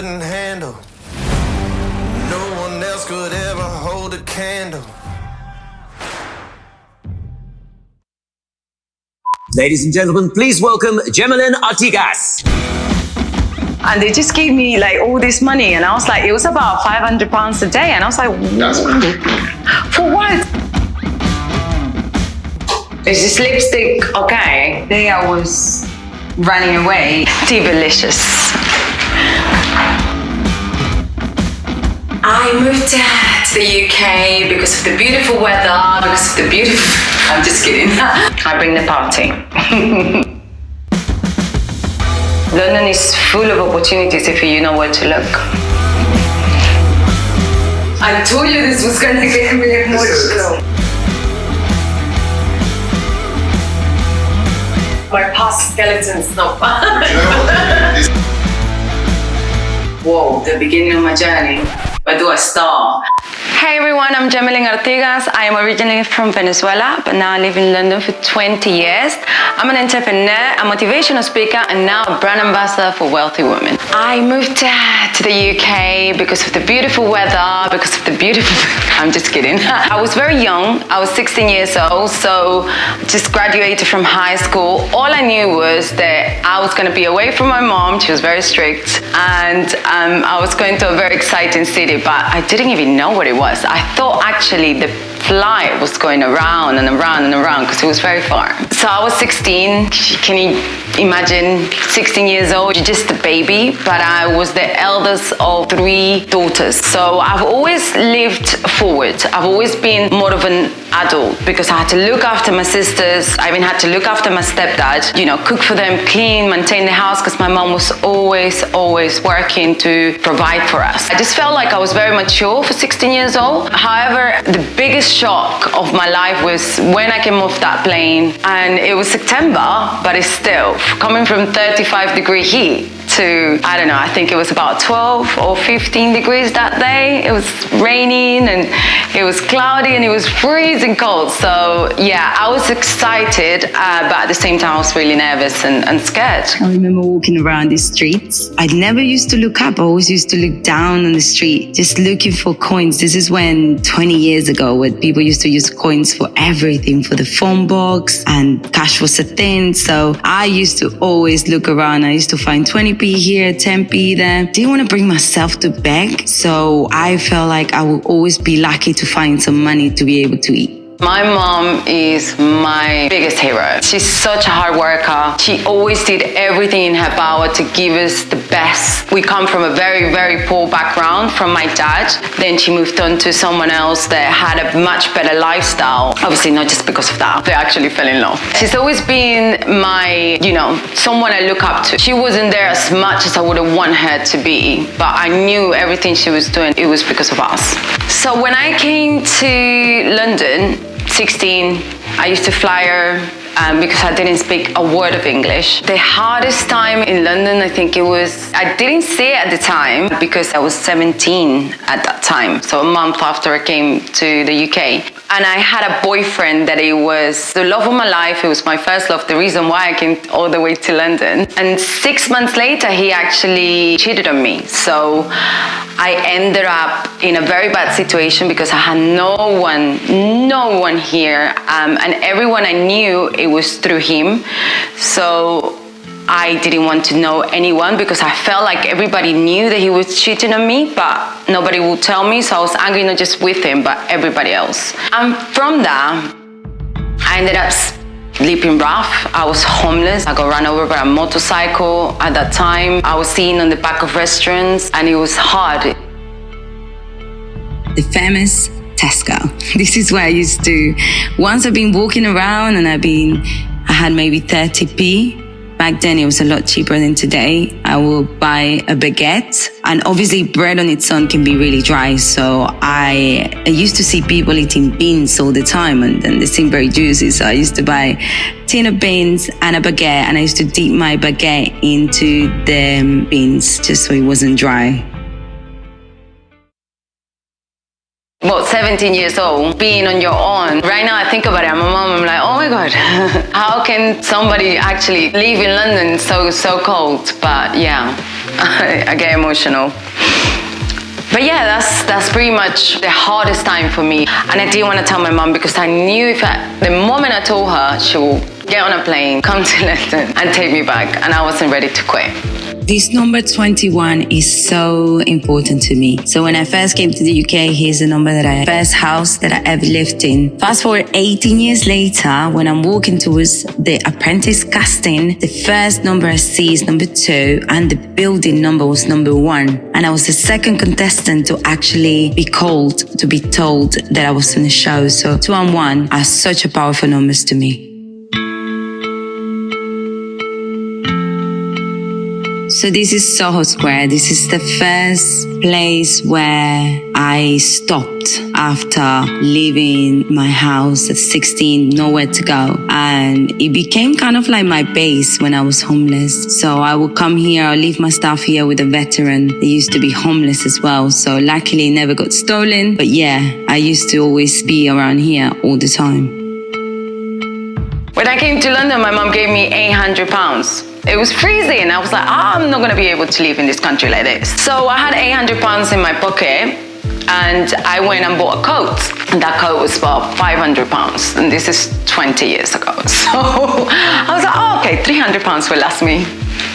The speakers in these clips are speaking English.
couldn't handle. No one else could ever hold a candle. Ladies and gentlemen, please welcome Jemelin Artigas. And they just gave me like all this money, and I was like, it was about £500 a day, and I was like, for what? Is this lipstick okay? Day I was running away. Delicious. I moved to the UK because of the beautiful weather, because of the beautiful... I'm just kidding. I bring the party. London is full of opportunities if you know where to look. I told you this was gonna get me emotional. My past skeleton's not fun. Whoa, the beginning of my journey. Where do I start? Hey everyone, I'm Jemelin Artigas. I am originally from Venezuela, but now I live in London for 20 years. I'm an entrepreneur, a motivational speaker, and now a brand ambassador for wealthy women. I moved to the UK because of the beautiful weather, because of the beautiful... I'm just kidding. I was very young. I was 16 years old, so just graduated from high school. All I knew was that I was going to be away from my mom. She was very strict, and I was going to a very exciting city, but I didn't even know what it was. I thought actually the flight was going around and around and around because it was very far. So I was 16. Can you imagine 16 years old? You're just a baby, but I was the eldest of 3 daughters. So I've always lived forward. I've always been more of an adult because I had to look after my sisters. I even had to look after my stepdad, you know, cook for them, clean, maintain the house because my mom was always working to provide for us. I just felt like I was very mature for 16 years old. However, the biggest shock of my life was when I came off that plane, and it was September, but it's still coming from 35-degree heat to, I don't know, I think it was about 12 or 15 degrees that day. It was raining and it was cloudy and it was freezing cold. So yeah, I was excited, but at the same time I was really nervous and scared. I remember walking around the streets. I never used to look up. I always used to look down on the street, just looking for coins. This is when 20 years ago, when people used to use coins for everything, for the phone box, and cash was a thing. So I used to always look around. I used to find 20p here, 10p there. Didn't want to bring myself to beg, so I felt like I would always be lucky to find some money to be able to eat. My mom is my biggest hero. She's such a hard worker. She always did everything in her power to give us the best. We come from a very poor background from my dad. Then she moved on to someone else that had a much better lifestyle. Obviously not just because of that. They actually fell in love. She's always been my, you know, someone I look up to. She wasn't there as much as I would have wanted her to be, but I knew everything she was doing, it was because of us. So when I came to London, 16, I used to fly her because I didn't speak a word of English. The hardest time in London, I think it was, I didn't say it at the time because I was 17 at that time. So a month after I came to the UK. And I had a boyfriend that it was the love of my life. It was my first love, the reason why I came all the way to London. And 6 months later, he actually cheated on me. So I ended up in a very bad situation because I had no one here. And everyone I knew, it was through him. So I didn't want to know anyone because I felt like everybody knew that he was cheating on me, but nobody would tell me. So I was angry not just with him, but everybody else. And from that, I ended up sleeping rough. I was homeless. I got run over by a motorcycle at that time. I was seen on the back of restaurants, and it was hard. The famous Tesco. This is where I used to, once I've been walking around and I had maybe 30p. Back then, it was a lot cheaper than today. I will buy a baguette, and obviously bread on its own can be really dry. So I used to see people eating beans all the time, and they seem very juicy. So I used to buy a tin of beans and a baguette, and I used to dip my baguette into the beans just so it wasn't dry. Well, 17 years old, being on your own. Right now I think about it, I'm a mom, I'm like, oh my God, how can somebody actually live in London so cold? But yeah, I get emotional. But yeah, that's pretty much the hardest time for me. And I didn't want to tell my mom because I knew the moment I told her, she will get on a plane, come to London and take me back. And I wasn't ready to quit. This number 21 is so important to me. So when I first came to the UK, here's the number first house that I ever lived in. Fast forward 18 years later, when I'm walking towards the apprentice casting, the first number I see is number 2 and the building number was number 1. And I was the second contestant to actually be called, to be told that I was on the show. So 2 and 1 are such a powerful numbers to me. So this is Soho Square. This is the first place where I stopped after leaving my house at 16, nowhere to go. And it became kind of like my base when I was homeless. So I would come here, I'll leave my stuff here with a veteran. They used to be homeless as well. So luckily it never got stolen. But yeah, I used to always be around here all the time. When I came to London, my mom gave me £800. It was freezing. I was like, I'm not going to be able to live in this country like this. So I had £800 in my pocket and I went and bought a coat. And that coat was about £500. And this is 20 years ago. So I was like, oh, okay, £300 will last me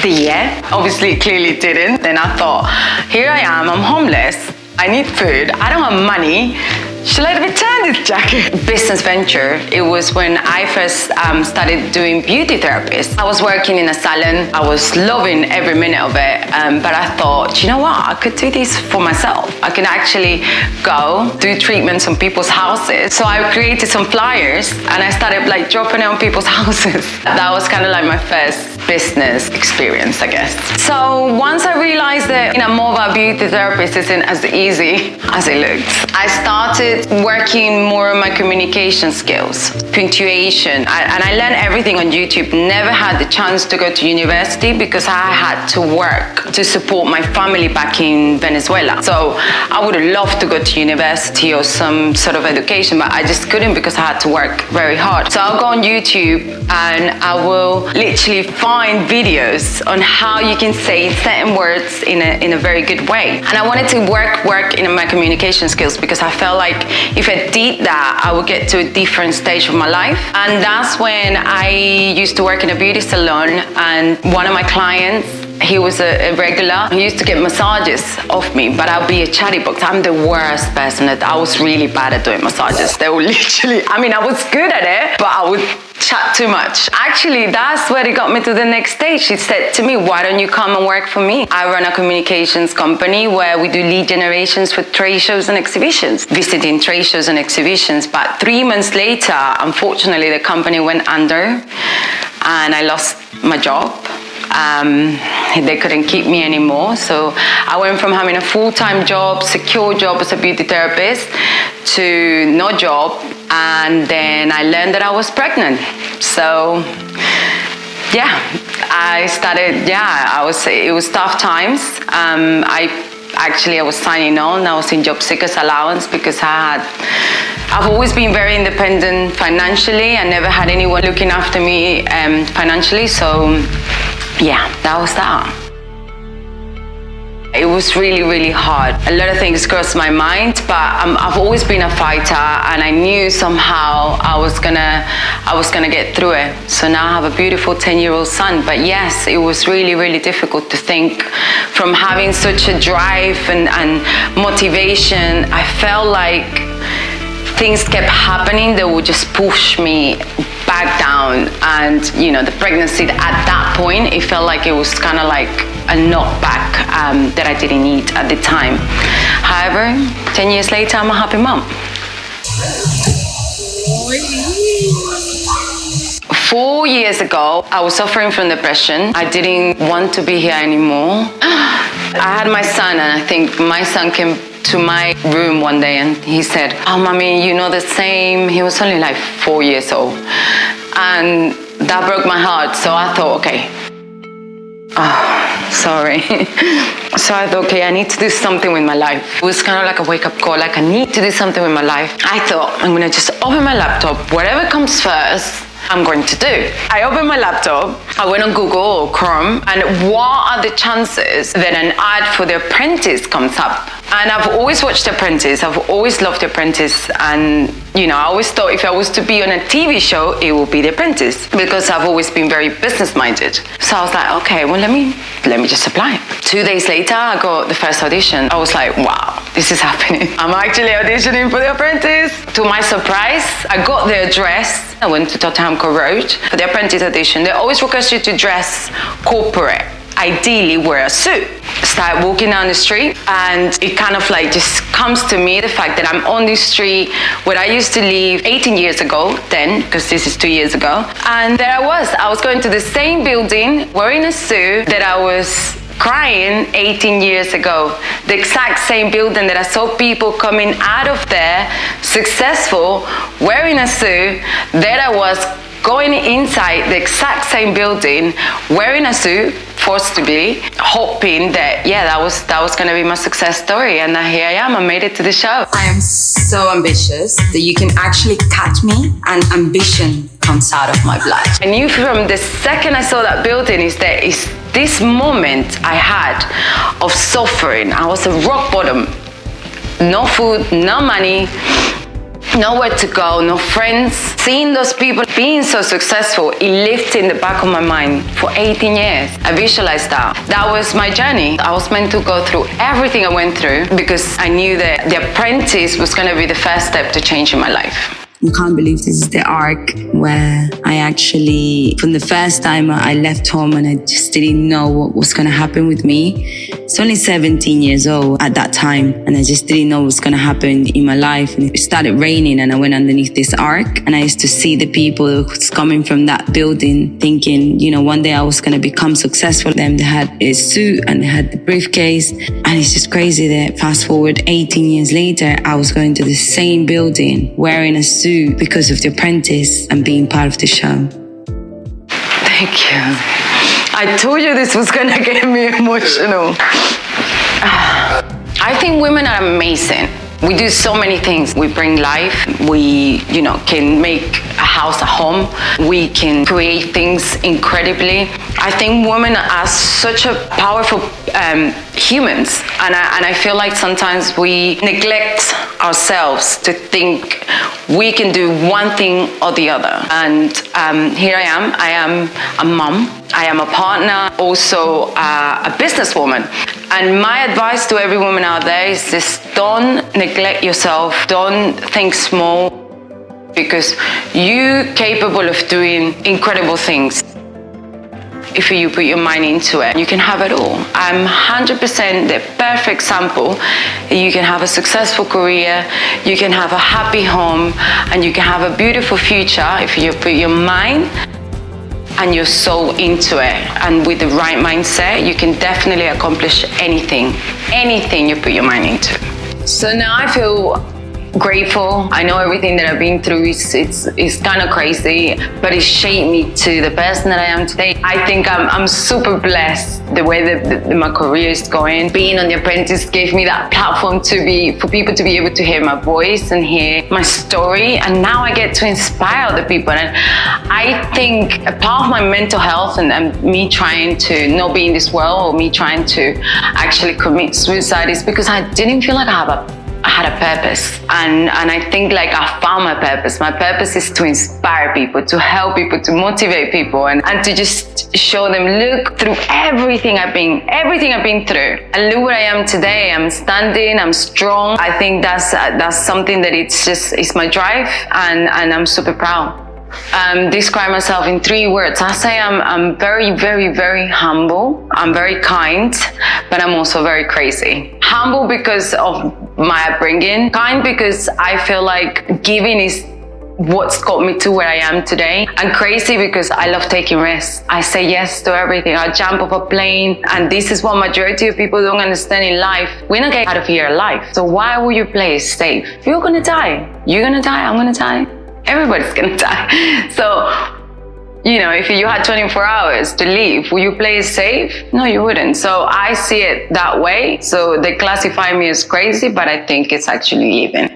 the year. Obviously, it clearly didn't. Then I thought, here I am, I'm homeless. I need food. I don't have money. Should I return this jacket? Business venture. It was when I first started doing beauty therapist. I was working in a salon. I was loving every minute of it. But I thought, you know what? I could do this for myself. I can actually go do treatments on people's houses. So I created some flyers and I started like dropping it on people's houses. That was kind of like my first business experience, I guess. So once I realized that a mobile beauty therapist isn't as easy as it looked, I started working more on my communication skills, punctuation, and I learned everything on YouTube. Never had the chance to go to university because I had to work to support my family back in Venezuela. So I would have loved to go to university or some sort of education, but I just couldn't because I had to work very hard. So I'll go on YouTube and I will literally find videos on how you can say certain words in a very good way. And I wanted to work in my communication skills because I felt like if I did that, I would get to a different stage of my life. And that's when I used to work in a beauty salon, and one of my clients, he was a regular. He used to get massages off me, but I'll be a chatty box. I'm the worst person I was really bad at doing massages. They were literally, I was good at it, but I would chat too much. Actually, that's where it got me to the next stage. He said to me, why don't you come and work for me? I run a communications company where we do lead generations for trade shows and exhibitions, visiting trade shows and exhibitions. But 3 months later, unfortunately, the company went under and I lost my job. They couldn't keep me anymore. So I went from having a full-time job, secure job as a beauty therapist, to no job. And then I learned that I was pregnant. So yeah, it was tough times. I was signing on. I was in job seekers allowance because I've always been very independent financially. I never had anyone looking after me financially. So yeah, that was that. It was really, really hard. A lot of things crossed my mind, but I've always been a fighter, and I knew somehow I was gonna get through it. So now I have a beautiful 10-year-old son. But yes, it was really, really difficult to think. From having such a drive and motivation, I felt like things kept happening that would just push me back down. And the pregnancy at that point, it felt like it was kind of like a knockback that I didn't need at the time. However, 10 years later, I'm a happy mom. 4 years ago, I was suffering from depression. I didn't want to be here anymore. I had my son, and I think my son came to my room one day and he said, "Oh, mommy, the same." He was only like 4 years old. And that broke my heart. So I thought, okay. Oh, sorry. So I thought, okay, I need to do something with my life. It was kind of like a wake-up call, like I need to do something with my life. I thought, I'm gonna just open my laptop, whatever comes first, I'm going to do. I opened my laptop, I went on Google or Chrome, and what are the chances that an ad for The Apprentice comes up? And I've always watched The Apprentice, I've always loved The Apprentice, and I always thought if I was to be on a TV show, it would be The Apprentice, because I've always been very business-minded. So I was like, okay, well, let me just apply. 2 days later, I got the first audition. I was like, wow, this is happening. I'm actually auditioning for The Apprentice. To my surprise, I got the address. I went to Tottenham Court Road for The Apprentice audition. They always request you to dress corporate. Ideally wear a suit. Start walking down the street, and it kind of like just comes to me, the fact that I'm on this street where I used to live 18 years ago then, because this is 2 years ago. And there I was going to the same building, wearing a suit that I was crying 18 years ago. The exact same building that I saw people coming out of there, successful, wearing a suit, that I was going inside the exact same building, wearing a suit, forced to be, hoping that, that was gonna be my success story. And here I am, I made it to the show. I am so ambitious that you can actually catch me, and ambition comes out of my blood. I knew from the second I saw that building is this moment I had of suffering. I was at rock bottom. No food, no money, nowhere to go, no friends. Seeing those people being so successful, it lived in the back of my mind for 18 years. I visualized that. That was my journey. I was meant to go through everything I went through because I knew that The Apprentice was going to be the first step to changing my life. You can't believe this is the arc where I actually, from the first time I left home and I just didn't know what was going to happen with me. It's only 17 years old at that time, and I just didn't know what was going to happen in my life. And it started raining, and I went underneath this arc, and I used to see the people who was coming from that building thinking, one day I was going to become successful. Then they had a suit and they had the briefcase, and it's just crazy that fast forward 18 years later, I was going to the same building wearing a suit because of The Apprentice and being part of the show. Thank you. I told you this was gonna get me emotional. I think women are amazing. We do so many things. We bring life. We, can make a house a home. We can create things incredibly. I think women are such a powerful humans, and I feel like sometimes we neglect ourselves to think we can do one thing or the other. And here I am. I am a mom. I am a partner, also a businesswoman. And my advice to every woman out there is just don't neglect yourself. Don't think small, because you're capable of doing incredible things. If you put your mind into it, you can have it all. I'm 100% the perfect example. You can have a successful career, you can have a happy home, and you can have a beautiful future if you put your mind and your soul into it. And with the right mindset, you can definitely accomplish anything you put your mind into. So now I feel grateful. I know everything that I've been through is kind of crazy, but it shaped me to the person that I am today. I think I'm super blessed the way that my career is going. Being on The Apprentice gave me that platform for people to be able to hear my voice and hear my story, and now I get to inspire other people. And I think a part of my mental health and me trying to not be in this world, or me trying to actually commit suicide, is because I didn't feel like I had a purpose, and I think like I found my purpose. My purpose is to inspire people, to help people, to motivate people, and to just show them, look, through everything I've been through, and look where I am today. I'm standing, I'm strong. I think that's something that it's my drive, and I'm super proud. Describe myself in 3 words. I say I'm very, very, very humble. I'm very kind, but I'm also very crazy. Humble because of my upbringing. Kind because I feel like giving is what's got me to where I am today. And crazy because I love taking risks. I say yes to everything. I jump off a plane. And this is what majority of people don't understand in life. We're not getting out of here alive. So why would you play it safe? You're gonna die. You're gonna die. I'm gonna die. Everybody's gonna die. So, if you had 24 hours to leave, would you play it safe? No, you wouldn't. So I see it that way. So they classify me as crazy, but I think it's actually even.